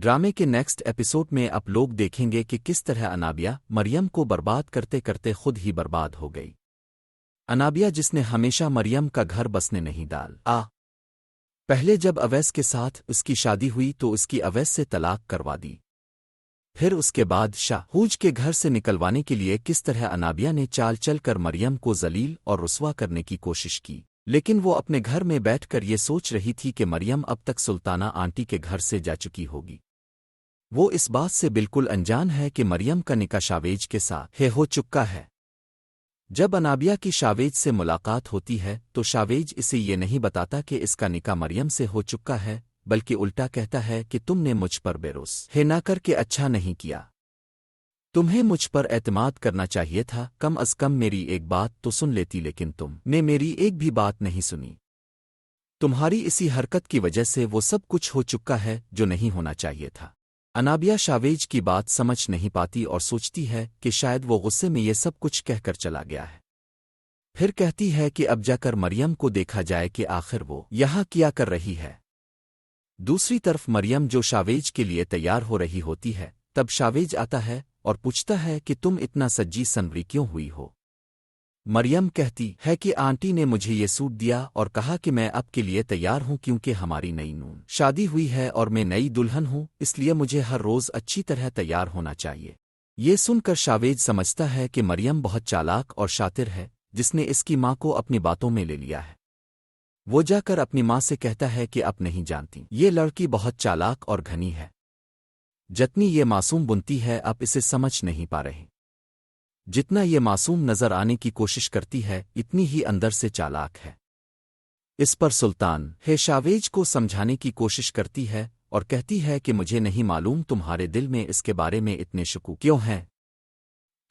ڈرامے کے next episode میں آپ لوگ دیکھیں گے کہ کس طرح انابیہ مریم کو برباد کرتے کرتے خود ہی برباد ہو گئی۔ انابیہ جس نے ہمیشہ مریم کا گھر بسنے نہیں ڈالا۔ پہلے جب اویس کے ساتھ اس کی شادی ہوئی تو اس کی اویس سے طلاق کروا دی، پھر اس کے بعد شاہوج کے گھر سے نکلوانے کے لیے کس طرح انابیہ نے چال چل کر مریم کو ذلیل اور رسوا کرنے کی کوشش کی، لیکن وہ اپنے گھر میں بیٹھ کر یہ سوچ رہی تھی کہ مریم اب تک سلطانہ آنٹی کے گھر سے جا چکی ہوگی۔ وہ اس بات سے بالکل انجان ہے کہ مریم کا نکاح شاویج کے ساتھ ہو چکا ہے۔ جب انابیہ کی شاویج سے ملاقات ہوتی ہے تو شاویج اسے یہ نہیں بتاتا کہ اس کا نکاح مریم سے ہو چکا ہے، بلکہ الٹا کہتا ہے کہ تم نے مجھ پر بھروسہ نہ کر کے اچھا نہیں کیا، تمہیں مجھ پر اعتماد کرنا چاہیے تھا، کم از کم میری ایک بات تو سن لیتی، لیکن تم نے میری ایک بھی بات نہیں سنی۔ تمہاری اسی حرکت کی وجہ سے وہ سب کچھ ہو چکا ہے جو نہیں ہونا چاہیے تھا۔ انابیہ شاویج کی بات سمجھ نہیں پاتی اور سوچتی ہے کہ شاید وہ غصے میں یہ سب کچھ کہہ کر چلا گیا ہے۔ پھر کہتی ہے کہ اب جا کر مریم کو دیکھا جائے کہ آخر وہ یہاں کیا کر رہی ہے۔ دوسری طرف مریم جو شاویج کے لیے تیار ہو رہی ہوتی ہے، تب شاویج آتا ہے اور پوچھتا ہے کہ تم اتنا سجی سنوری کیوں ہوئی ہو؟ مریم کہتی ہے کہ آنٹی نے مجھے یہ سوٹ دیا اور کہا کہ میں اب کے لیے تیار ہوں، کیونکہ ہماری نئی نون شادی ہوئی ہے اور میں نئی دلہن ہوں، اس لیے مجھے ہر روز اچھی طرح تیار ہونا چاہیے۔ یہ سن کر شاویج سمجھتا ہے کہ مریم بہت چالاک اور شاطر ہے، جس نے اس کی ماں کو اپنی باتوں میں لے لیا ہے۔ وہ جا کر اپنی ماں سے کہتا ہے کہ اب نہیں جانتی، یہ لڑکی بہت چالاک اور گھنی ہے، جتنی یہ معصوم بنتی ہے اب اسے سمجھ نہیں پا رہی، جتنا یہ معصوم نظر آنے کی کوشش کرتی ہے اتنی ہی اندر سے چالاک ہے۔ اس پر سلطان شاویج کو سمجھانے کی کوشش کرتی ہے اور کہتی ہے کہ مجھے نہیں معلوم تمہارے دل میں اس کے بارے میں اتنے شکوک کیوں ہیں،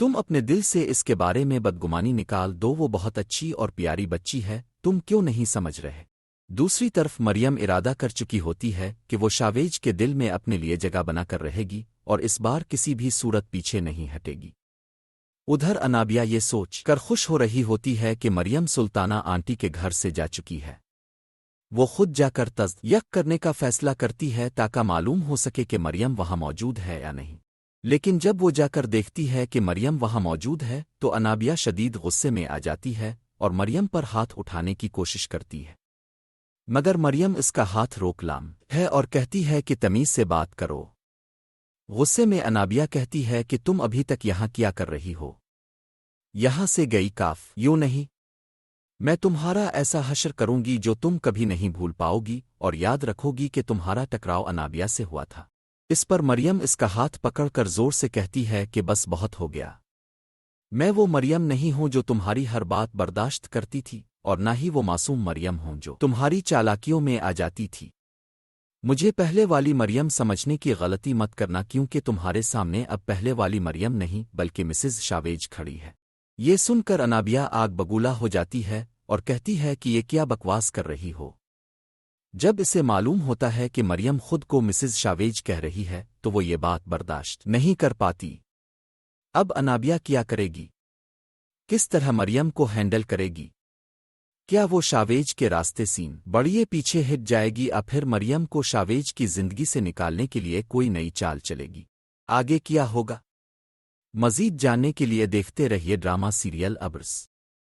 تم اپنے دل سے اس کے بارے میں بدگمانی نکال دو، وہ بہت اچھی اور پیاری بچی ہے، تم کیوں نہیں سمجھ رہے؟ دوسری طرف مریم ارادہ کر چکی ہوتی ہے کہ وہ شاویج کے دل میں اپنے لیے جگہ بنا کر رہے گی اور اس بار کسی بھی صورت پیچھے نہیں ہٹے گی۔ ادھر انابیہ یہ سوچ کر خوش ہو رہی ہوتی ہے کہ مریم سلطانہ آنٹی کے گھر سے جا چکی ہے۔ وہ خود جا کر تصدیق کرنے کا فیصلہ کرتی ہے تاکہ معلوم ہو سکے کہ مریم وہاں موجود ہے یا نہیں، لیکن جب وہ جا کر دیکھتی ہے کہ مریم وہاں موجود ہے تو انابیہ شدید غصے میں آ جاتی ہے اور مریم پر ہاتھ اٹھانے کی کوشش کرتی ہے، مگر مریم اس کا ہاتھ روک لام ہے اور کہتی ہے کہ تمیز سے بات کرو۔ غصے میں انابیہ کہتی ہے کہ تم ابھی تک یہاں کیا کر رہی ہو؟ یہاں سے گئی کاف یوں نہیں، میں تمہارا ایسا حشر کروں گی جو تم کبھی نہیں بھول پاؤ گی، اور یاد رکھو گی کہ تمہارا ٹکراؤ انابیہ سے ہوا تھا۔ اس پر مریم اس کا ہاتھ پکڑ کر زور سے کہتی ہے کہ بس بہت ہو گیا، میں وہ مریم نہیں ہوں جو تمہاری ہر بات برداشت کرتی تھی، اور نہ ہی وہ معصوم مریم ہوں جو تمہاری چالاکیوں میں آ جاتی تھی۔ مجھے پہلے والی مریم سمجھنے کی غلطی مت کرنا، کیونکہ تمہارے سامنے اب پہلے والی مریم نہیں بلکہ مسز شاویج کھڑی ہے۔ یہ سن کر انابیہ آگ بگولا ہو جاتی ہے اور کہتی ہے کہ یہ کیا بکواس کر رہی ہو۔ جب اسے معلوم ہوتا ہے کہ مریم خود کو مسز شاویج کہہ رہی ہے تو وہ یہ بات برداشت نہیں کر پاتی۔ اب انابیہ کیا کرے گی؟ کس طرح مریم کو ہینڈل کرے گی؟ کیا وہ شاویج کے راستے سین بڑیے پیچھے ہٹ جائے گی یا پھر مریم کو شاویج کی زندگی سے نکالنے کے لیے کوئی نئی چال چلے گی؟ آگے کیا ہوگا؟ مزید جاننے کے لیے دیکھتے رہیے ڈرامہ سیریل ابرس۔